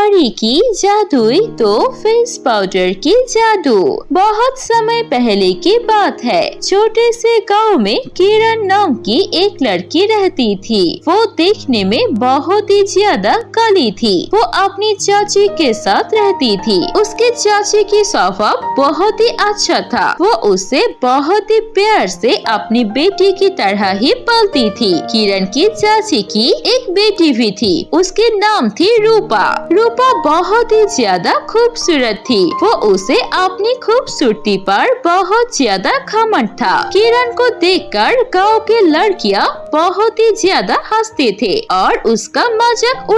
परी की जादुई तो फेस पाउडर की जादू। बहुत समय पहले की बात है। छोटे से गांव में किरण नाम की एक लड़की रहती थी। वो देखने में बहुत ही ज्यादा काली थी। वो अपनी चाची के साथ रहती थी। उसके चाची की स्वभाव बहुत ही अच्छा था। वो उसे बहुत ही प्यार से अपनी बेटी की तरह ही पालती थी। किरण की चाची की एक बेटी भी थी। उसके नाम थी रूपा। रूपा बहुत ही ज्यादा खूबसूरत थी। वो उसे अपनी खूबसूरती पर बहुत ज्यादा घमंड था। किरण को देखकर गांव के लड़कियां बहुत ही ज्यादा हंसते थे और उसका मजाक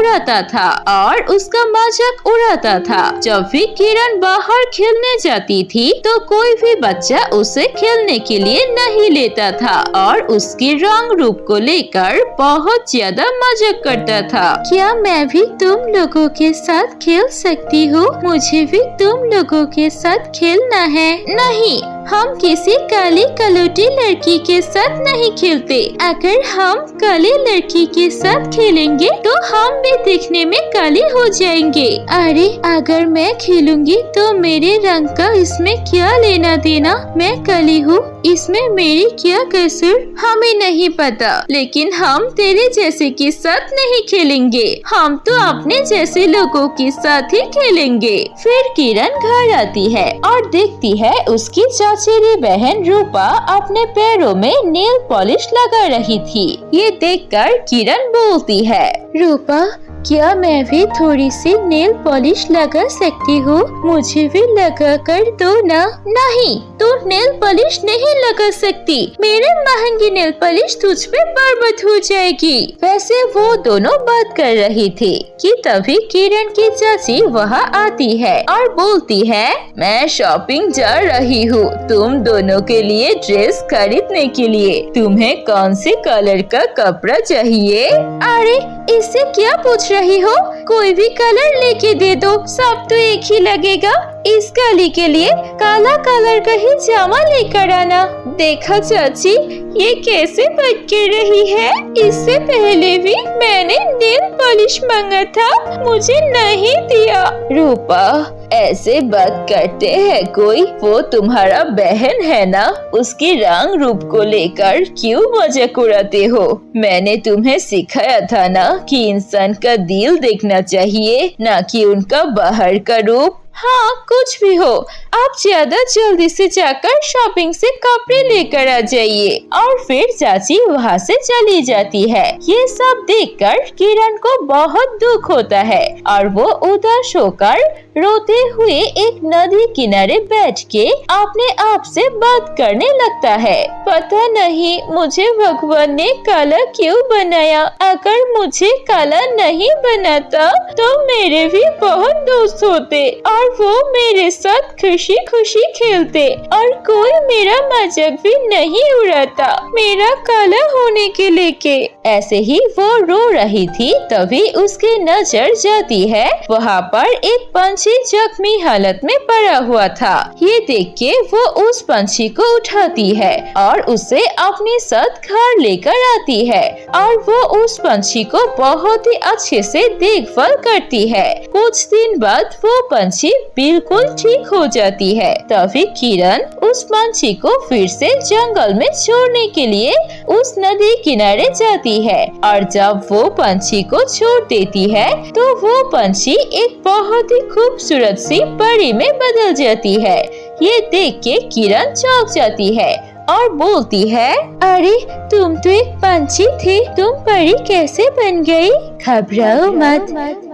उड़ाता था। जब भी किरण बाहर खेलने जाती थी तो कोई भी बच्चा उसे खेलने के लिए नहीं लेता था और उसके रंग रूप को लेकर बहुत ज्यादा मजाक करता था। क्या मैं भी तुम लोगों के साथ खेल सकती हूँ? मुझे भी तुम लोगों के साथ खेलना है। नहीं, हम किसी काली कलूटी लड़की के साथ नहीं खेलते। अगर हम काली लड़की के साथ खेलेंगे तो हम भी दिखने में काली हो जाएंगे। अरे अगर मैं खेलूंगी तो मेरे रंग का इसमें क्या लेना देना? मैं काली हूँ, इसमें मेरी क्या कसूर? हमें नहीं पता, लेकिन हम तेरे जैसे के साथ नहीं खेलेंगे। हम तो अपने जैसे लोगों के साथ ही खेलेंगे। फिर किरण घर आती है और देखती है उसकी चचेरी बहन रूपा अपने पैरों में नेल पॉलिश लगा रही थी। ये देखकर किरण बोलती है, रूपा क्या मैं भी थोड़ी सी नेल पॉलिश लगा सकती हूँ? मुझे भी लगा कर दो ना। नहीं, तू नेल पॉलिश नहीं लगा सकती। मेरे महंगी नेल पॉलिश तुझ पे बर्बाद हो जाएगी। वैसे वो दोनों बात कर रही थी कि तभी किरण की चाची वहाँ आती है और बोलती है, मैं शॉपिंग जा रही हूँ तुम दोनों के लिए ड्रेस खरीदने के लिए। तुम्हें कौन से कलर का कपड़ा चाहिए? अरे इससे क्या पूछ रही हो? कोई भी कलर लेके दे दो, सब तो एक ही लगेगा। इस कली के लिए काला कलर का ही जामा लेकर आना। देखा चाची, ये कैसे बात कर रही है? इससे पहले भी मैंने नेल पॉलिश मांगा था, मुझे नहीं दिया। रूपा ऐसे बात करते हैं कोई? वो तुम्हारा बहन है ना, उसके रंग रूप को लेकर क्यों मजाक उड़ाते हो? मैंने तुम्हें सिखाया था ना कि इंसान का दिल देखना चाहिए, ना कि उनका बाहर का रूप। हाँ, कुछ भी हो, आप ज्यादा जल्दी से जाकर शॉपिंग से कपड़े लेकर आ जाइए। और फिर चाची वहाँ से चली जाती है। ये सब देखकर किरण को बहुत दुख होता है और वो उदास होकर रोते हुए एक नदी किनारे बैठ के अपने आप से बात करने लगता है। पता नहीं मुझे भगवान ने काला क्यों बनाया। अगर मुझे काला नहीं बनाता तो मेरे भी बहुत दोस्त होते और वो मेरे साथ खुशी खुशी खेलते और कोई मेरा मजाक भी नहीं उड़ाता मेरा काला होने के लेके। ऐसे ही वो रो रही थी, तभी उसकी नजर जाती है वहाँ पर एक पंछी जख्मी हालत में पड़ा हुआ था। ये देख के वो उस पंछी को उठाती है और उसे अपने साथ घर लेकर आती है और वो उस पंछी को बहुत ही अच्छे से देखभाल करती है। कुछ दिन बाद वो पंछी बिल्कुल ठीक हो जाती है। तभी किरण उस पंछी को फिर से जंगल में छोड़ने के लिए उस नदी किनारे जाती है और जब वो पंछी को छोड़ देती है तो वो पंछी एक बहुत ही खूबसूरत सी परी में बदल जाती है। ये देख के किरण चौंक जाती है और बोलती है, अरे तुम तो एक पंछी थे, तुम परी कैसे बन गई? घबराओ मत,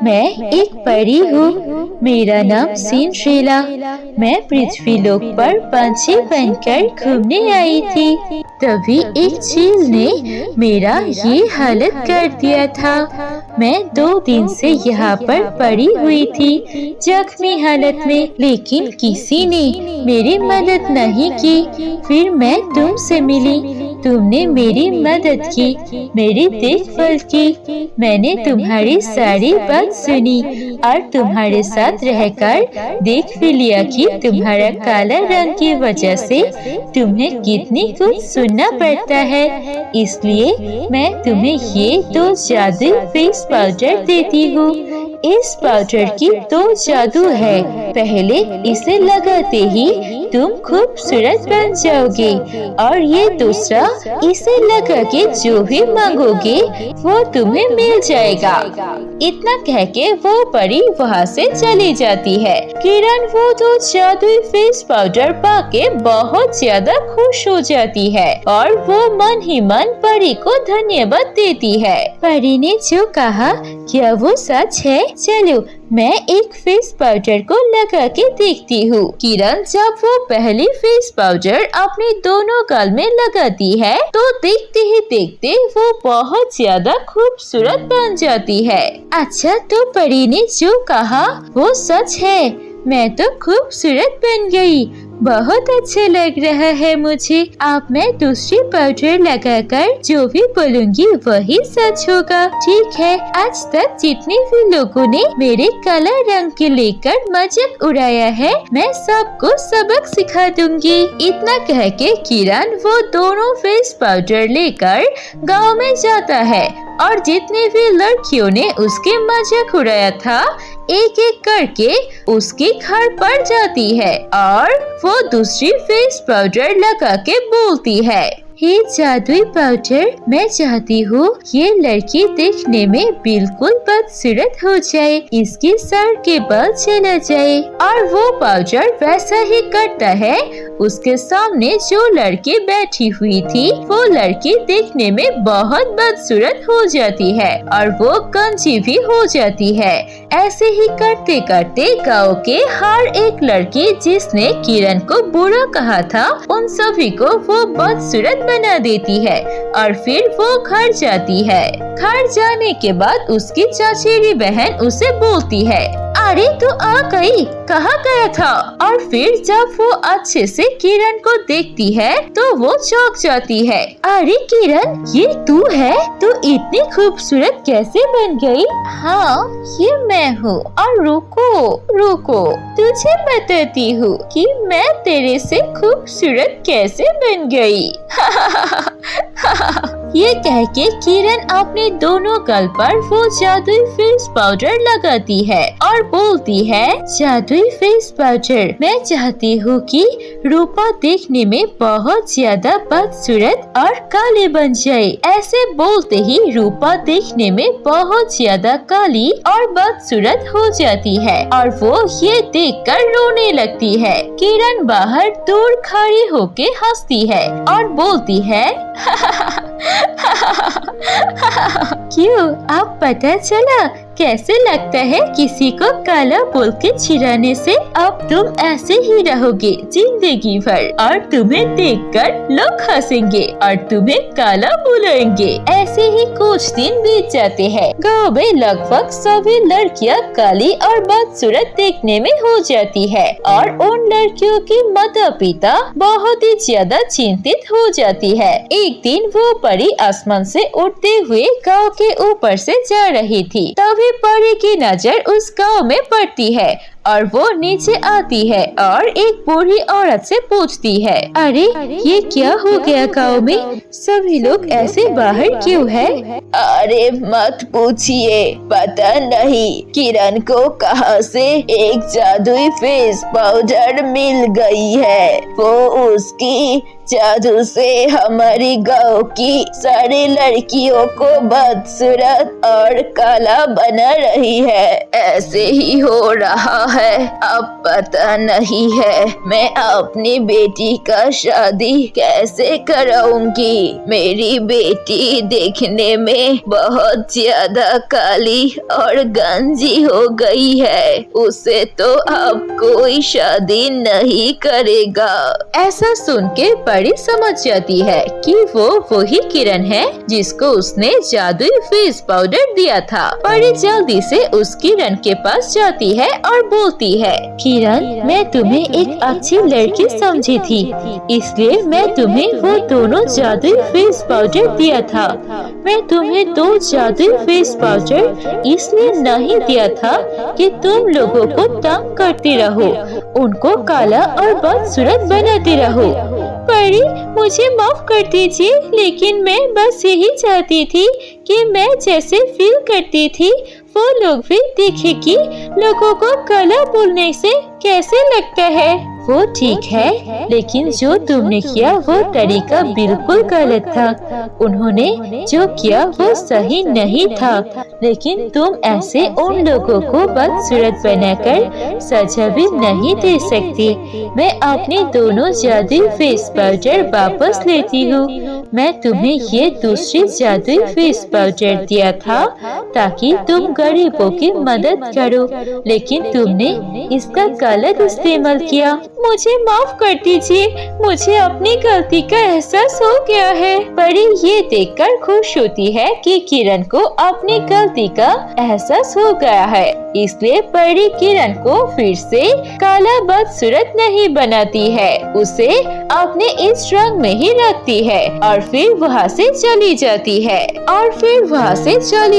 मैं एक परी हूँ। मेरा नाम सिंड्रेला। मैं पृथ्वी लोक पर पंछी बनकर घूमने आई थी। तभी एक चील ने मेरा ये हालत कर दिया था। मैं 2 दिन से यहाँ पर पड़ी हुई थी जख्मी हालत में, लेकिन किसी ने मेरी मदद नहीं की। फिर मैं तुमसे मिली, तुमने मेरी मदद की, मेरी देखभाल की। मैंने तुम्हारी सारी बात सुनी और तुम्हारे साथ रहकर देख भी लिया कि तुम्हारा काला रंग की वजह से तुम्हें कितनी कुछ सुनना पड़ता है। इसलिए मैं तुम्हें ये 2 जादुई फेस पाउडर देती हूँ। इस पाउडर की दो जादू है। पहले इसे लगाते ही तुम खूबसूरत बन जाओगे और ये दूसरा, इसे लगा के जो भी मांगोगे वो तुम्हें मिल जाएगा। इतना कह के वो परी वहाँ से चली जाती है। किरण वो दो जादुई फेस पाउडर पाके बहुत ज्यादा खुश हो जाती है और वो मन ही मन परी को धन्यवाद देती है। परी ने जो कहा क्या वो सच है? चलो मैं एक फेस पाउडर को लगा के देखती हूँ। किरण जब वो पहली फेस पाउडर अपने दोनों गाल में लगाती है तो देखते ही देखते वो बहुत ज्यादा खूबसूरत बन जाती है। अच्छा, तो परी ने जो कहा वो सच है, मैं तो खूबसूरत बन गई। बहुत अच्छा लग रहा है मुझे। अब मैं दूसरी पाउडर लगाकर जो भी बोलूँगी वही सच होगा। ठीक है, आज तक जितने भी लोगों ने मेरे काला रंग के लेकर मजाक उड़ाया है मैं सबको सबक सिखा दूंगी। इतना कह के किरण वो दोनों फेस पाउडर लेकर गांव में जाता है और जितने भी लड़कियों ने उसके मजाक उड़ाया था एक एक करके उसके घर पर जाती है और वो दूसरी फेस पाउडर लगा के बोलती है, हे जादुई पाउडर, मैं चाहती हूँ ये लड़की देखने में बिल्कुल बदसूरत हो जाए, इसके सर के बाल चला जाए। और वो पाउडर वैसा ही करता है। उसके सामने जो लड़की बैठी हुई थी वो लड़की देखने में बहुत बदसूरत हो जाती है और वो गंजी भी हो जाती है। ऐसे ही करते करते गाँव के हर एक लड़की जिसने किरण को बुरा कहा था उन सभी को वो बदसूरत बना देती है और फिर वो घर जाती है। घर जाने के बाद उसकी चचेरी बहन उसे बोलती है, अरे तू आ गई, कहाँ गया था? और फिर जब वो अच्छे से किरण को देखती है तो वो चौंक जाती है। अरे किरण, ये तू है? तू इतनी खूबसूरत कैसे बन गई? हाँ, ये मैं हूँ। और रुको, तुझे बताती हूँ कि मैं तेरे से खूबसूरत कैसे बन गई। ये कह के किरण अपने दोनों गाल पर वो जादुई फेस पाउडर लगाती है और बोलती है, जादुई फेस पाउडर, मैं चाहती हूँ कि रूपा देखने में बहुत ज्यादा बदसूरत और काली बन जाए। ऐसे बोलते ही रूपा देखने में बहुत ज्यादा काली और बदसूरत हो जाती है और वो ये देखकर रोने लगती है। किरण बाहर दूर खड़ी होके हंसती है और बोलती है, क्यों, अब पता चला कैसे लगता है किसी को काला बोल के चिढ़ाने से? अब तुम ऐसे ही रहोगे जिंदगी भर और तुम्हें देखकर लोग हंसेंगे और तुम्हें काला बुलाएंगे। ऐसे ही कुछ दिन बीत जाते हैं। गाँव में लगभग सभी लड़कियां काली और बदसूरत देखने में हो जाती है और उन लड़कियों की माता पिता बहुत ही ज्यादा चिंतित हो जाती है। एक दिन वो परी आसमान से उड़ते हुए गाँव के ऊपर से जा रही थी। तभी परी की नजर उस गांव में पड़ती है और वो नीचे आती है और एक बूढ़ी औरत से पूछती है, अरे ये क्या हो गया गांव में? सभी लोग ऐसे बाहर क्यों है? अरे मत पूछिए, पता नहीं किरण को कहां से एक जादुई फेस पाउडर मिल गई है। वो उसकी जादू से हमारी गांव की सारी लड़कियों को बदसूरत और काला बना रही है। ऐसे ही हो रहा है। अब पता नहीं है मैं अपनी बेटी का शादी कैसे कराऊंगी। मेरी बेटी देखने में बहुत ज्यादा काली और गंजी हो गई है। उसे तो अब कोई शादी नहीं करेगा। ऐसा सुन के परी समझ जाती है कि वो वही किरण है जिसको उसने जादुई फेस पाउडर दिया था। परी जल्दी से उस किरण के पास जाती है और बोलती है, किरण, मैं तुम्हें एक अच्छी लड़की समझी थी, इसलिए मैं तुम्हें वो दोनों जादुई फेस पाउडर दिया था। मैं तुम्हें दो जादुई फेस पाउडर इसलिए नहीं दिया था कि तुम लोगों को तंग करते रहो, उनको काला और बदसूरत बनाते रहो। परी, मुझे माफ कर दीजिए, लेकिन मैं बस यही चाहती थी कि मैं जैसे फील करती थी वो लोग भी देखे कि लोगों को कला बोलने से कैसे लगता है। वो ठीक है, लेकिन जो तुमने किया वो तरीका बिल्कुल गलत था। उन्होंने जो किया वो सही नहीं था, लेकिन तुम ऐसे उन लोगों को बदसूरत बनाकर सजा भी नहीं दे सकती। मैं अपने दोनों जादुई फेस पाउडर वापस लेती हूँ। मैं तुम्हें ये दूसरी जादुई फेस पाउडर दिया था ताकि तुम गरीबों की मदद करो, लेकिन तुमने इसका गलत इस्तेमाल किया। मुझे माफ कर दीजिए, मुझे अपनी गलती का एहसास हो गया है। परी ये देखकर खुश होती है कि किरण को अपनी गलती का एहसास हो गया है, इसलिए परी किरण को फिर से काला बदसूरत नहीं बनाती है, उसे अपने इस रंग में ही रखती है और फिर वहाँ से चली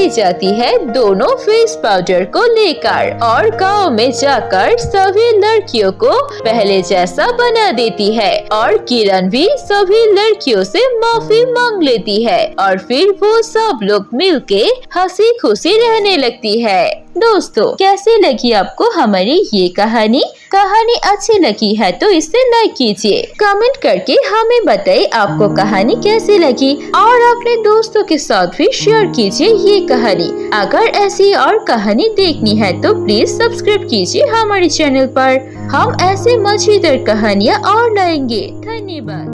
जाती है दोनों फेस पाउडर को लेकर, और गांव में जाकर सभी लड़कियों को पहले जैसा बना देती है और किरण भी सभी लड़कियों से माफी मांग लेती है और फिर वो सब लोग मिलके हंसी खुशी रहने लगती है। दोस्तों, कैसी लगी आपको हमारी ये कहानी? कहानी अच्छी लगी है तो इसे लाइक कीजिए, कमेंट करके हमें बताइए आपको कहानी कैसी लगी और अपने दोस्तों के साथ भी शेयर कीजिए ये कहानी। अगर ऐसी और कहानी देखनी है तो प्लीज सब्सक्राइब कीजिए हमारे चैनल पर। हम ऐसे मजेदार कहानियाँ और लाएंगे। धन्यवाद।